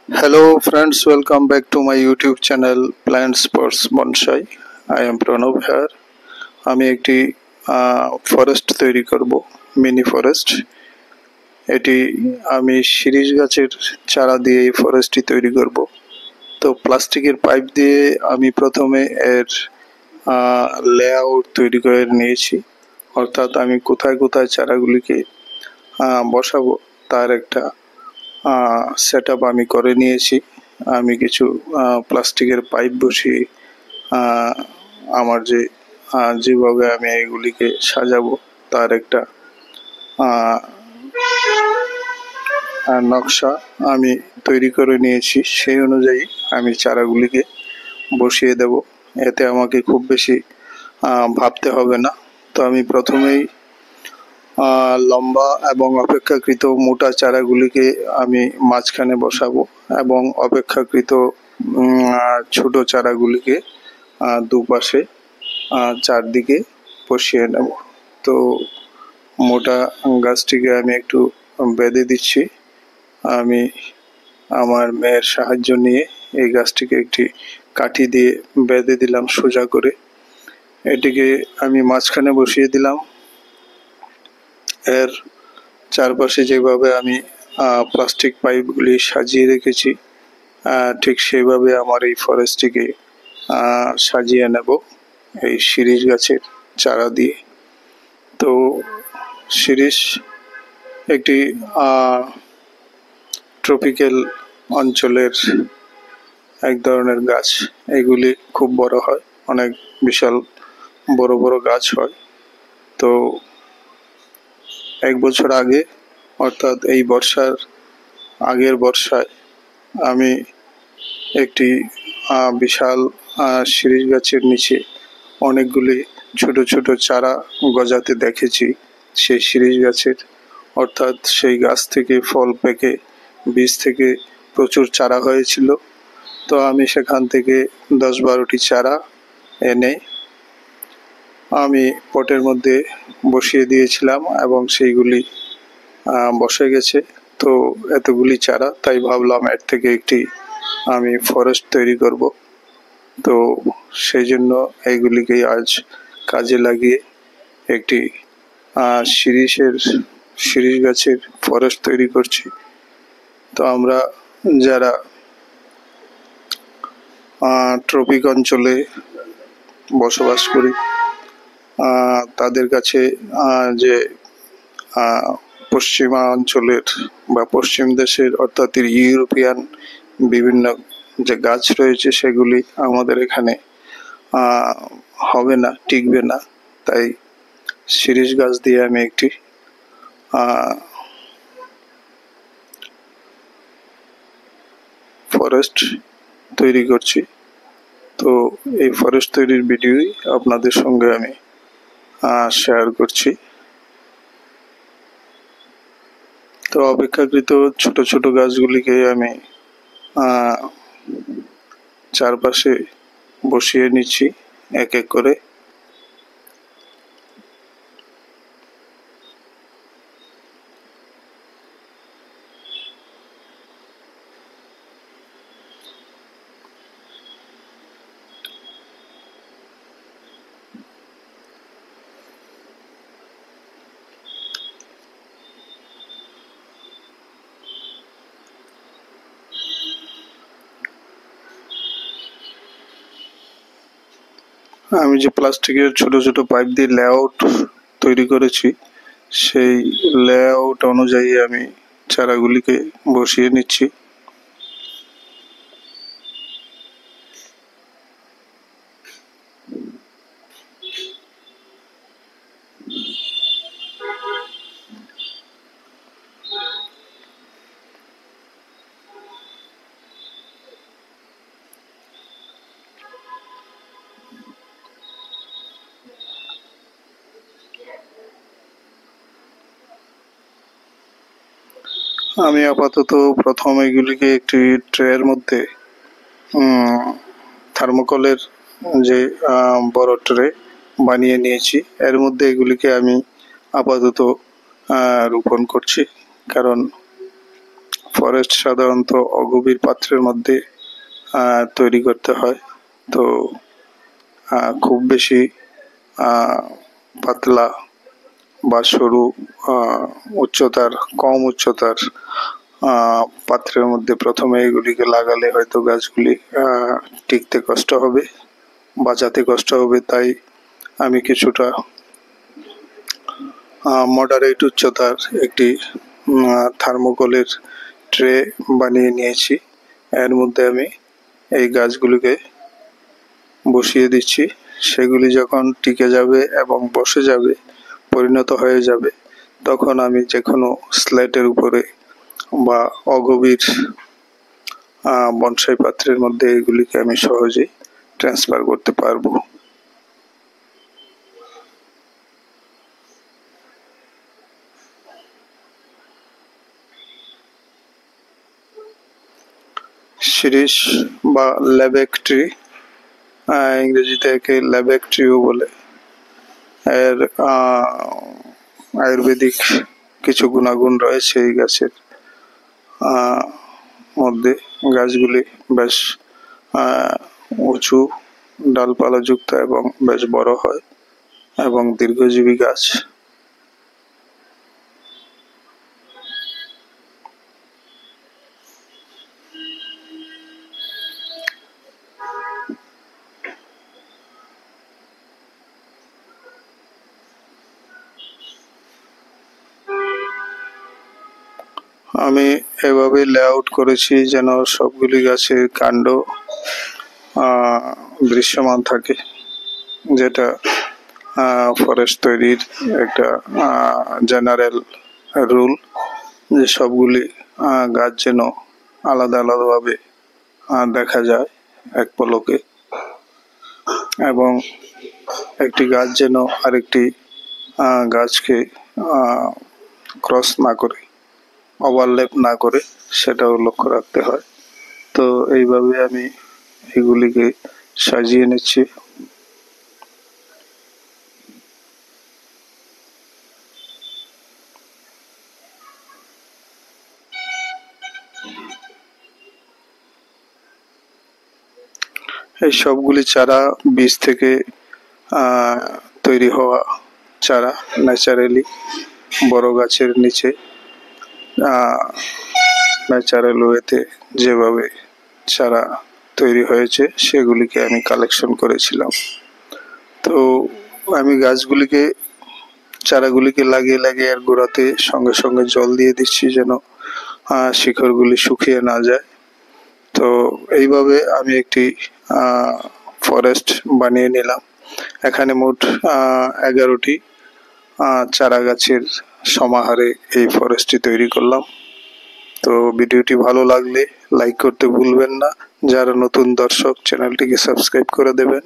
Hello friends, welcome back to my YouTube channel Plants Sports Bonsai. I am Pranav here. আমি একটি forest তৈরি করব, mini forest. এটি আমি শিরীষ গাছের চারা দিয়ে এই ফরেস্টটি তৈরি করব। তো প্লাস্টিকের পাইপ দিয়ে আমি প্রথমে এর লেআউট তৈরি করে নিয়েছি, অর্থাৎ আমি কোথায় কোথায় চারাগুলিকে বসাবো তার একটা সেটআপ আমি করে নিয়েছি। আমি কিছু প্লাস্টিকের পাইপ বসিয়ে আমার যেভাবে আমি এগুলিকে সাজাবো তার একটা নকশা আমি তৈরি করে নিয়েছি। সেই অনুযায়ী আমি চারাগুলিকে বসিয়ে দেব। এতে আমাকে খুব বেশি ভাবতে হবে না। তো আমি প্রথমেই লম্বা এবং অপেক্ষাকৃত মোটা চারাগুলিকে আমি মাঝখানে বসাবো এবং অপেক্ষাকৃত ছোট চারাগুলিকে দুপাশে চারদিকে বসিয়ে নেব। তো মোটা গাছটিকে আমি একটু বেঁধে দিচ্ছি। আমি আমার মেয়ের সাহায্য নিয়ে এই গাছটিকে একটি কাঠি দিয়ে বেঁধে দিলাম সোজা করে। এটিকে আমি মাঝখানে বসিয়ে দিলাম। এর চারপাশে যেভাবে আমি প্লাস্টিক পাইপগুলি সাজিয়ে রেখেছি ঠিক সেইভাবে আমার এই ফরেস্টটিকে সাজিয়ে নেব এই শিরীষ গাছের চারা দিয়ে। তো শিরীষ একটি ট্রপিক্যাল অঞ্চলের এক ধরনের গাছ। এগুলি খুব বড় হয়, অনেক বিশাল বড় বড় গাছ হয়। তো এক বছর আগে, অর্থাৎ এই বর্ষার আগের বর্ষায় আমি একটি বিশাল শিরীষ গাছের নিচে অনেকগুলি ছোট ছোট চারা গজাতে দেখেছি সেই শিরীষ গাছের, অর্থাৎ সেই গাছ থেকে ফল পেকে বীজ থেকে প্রচুর চারা হয়েছিল। তো আমি সেখান থেকে 10-12টি চারা এনে আমি পটের মধ্যে বসিয়ে দিয়েছিলাম এবং সেইগুলি বসে গেছে। তো এতগুলি চারা, তাই ভাবলাম এর থেকে একটি আমি ফরেস্ট তৈরি করব। তো সেই জন্য এইগুলিকে আজ কাজে লাগিয়ে একটি শিরীষ গাছের ফরেস্ট তৈরি করছি। তো আমরা যারা ট্রপিক অঞ্চলে বসবাস করি তাদের কাছে যে পশ্চিমা অঞ্চলের বা পশ্চিম দেশের অর্থাৎ ইউরোপিয়ান বিভিন্ন যে গাছ রয়েছে সেগুলি আমাদের এখানে হবে না, টিকবে না। তাই শিরীষ গাছ দিয়ে আমি একটি ফরেস্ট তৈরি করছি। তো এই ফরেস্ট তৈরির ভিডিওই আপনাদের সঙ্গে আমি শেয়ার করছি। তো অপেক্ষাকৃত ছোট ছোট গাছগুলিকে আমি চারপাশে বসিয়ে নিচ্ছি এক এক করে। আমি যে প্লাস্টিকের ছোট ছোট পাইপ দিয়ে লেআউট তৈরি করেছি সেই লেআউট অনুযায়ী আমি চারাগুলিকে বসিয়ে নিচ্ছি। আমি আপাতত প্রথম এগুলিকে একটি ট্রের মধ্যে থার্মোকলের যে বড় ট্রে বানিয়ে নিয়েছি, এর মধ্যে এগুলিকে আমি আপাতত রোপণ করছি। কারণ ফরেস্ট সাধারণত অগভীর পাত্রের মধ্যে তৈরি করতে হয়। তো খুব বেশি পাতলা বা সরু কম উচ্চতার পাত্রের মধ্যে প্রথমে এগুলিকে লাগালে হয়তো গাছগুলি টিকতে কষ্ট হবে, বাঁচাতে কষ্ট হবে। তাই আমি কিছুটা মডারেট উচ্চতার একটি থার্মোকলের ট্রে বানিয়ে নিয়েছি। এর মধ্যে আমি এই গাছগুলিকে বসিয়ে দিচ্ছি। সেগুলি যখন টিকে যাবে এবং বসে যাবে, পরিণত হয়ে যাবে, তখন আমি যে কোনো স্ল্যাটের উপরে বা অগভীর বনসাই পাত্রের মধ্যে এগুলিকে আমি সহজেই ট্রান্সফার করতে পারবো। শিরীষ বা ল্যাবেক ট্রি, ইংরেজিতে একে ল্যাবেক ট্রিও বলে। এর আয়ুর্বেদিক কিছু গুণাগুণ রয়েছে এই গাছের মধ্যে। গাছগুলি বেশ উঁচু ডালপালা যুক্ত এবং বেশ বড় হয় এবং দীর্ঘজীবী গাছ। আমি এভাবে লেআউট করেছি যেন সবগুলি গাছের কাণ্ড দৃশ্যমান থাকে, যেটা ফরেস্ট তৈরির একটা জেনারেল রুল, যে সবগুলি গাছ যেন আলাদা আলাদাভাবে দেখা যায় এক পলকে, এবং একটি গাছ যেন আরেকটি গাছকে ক্রস না করে, ওভারল্যাপ না করে, সেটাও লক্ষ্য রাখতে হয়। তো এইভাবে আমি এগুলিকে সাজিয়ে নিচ্ছি। এই সবগুলি চারা বীজ থেকে তৈরি হওয়া চারা, ন্যাচারালি বড় গাছের নিচে ন্যাচারাল ওয়েতে যেভাবে চারা তৈরি হয়েছে সেগুলিকে আমি কালেকশন করেছিলাম। তো আমি চারাগুলিকে লাগিয়ে লাগিয়ে এর গোড়াতে সঙ্গে সঙ্গে জল দিয়ে দিচ্ছি যেন শিকড়গুলি শুকিয়ে না যায়। তো এইভাবে আমি একটি ফরেস্ট বানিয়ে নিলাম। এখানে মোট 11টি চারা গাছের সমাহারে এই ফরেস্টটি তৈরি করলাম। তো ভিডিওটি ভালো লাগলে লাইক করতে ভুলবেন না। যারা নতুন দর্শক, চ্যানেলটিকে সাবস্ক্রাইব করে দেবেন।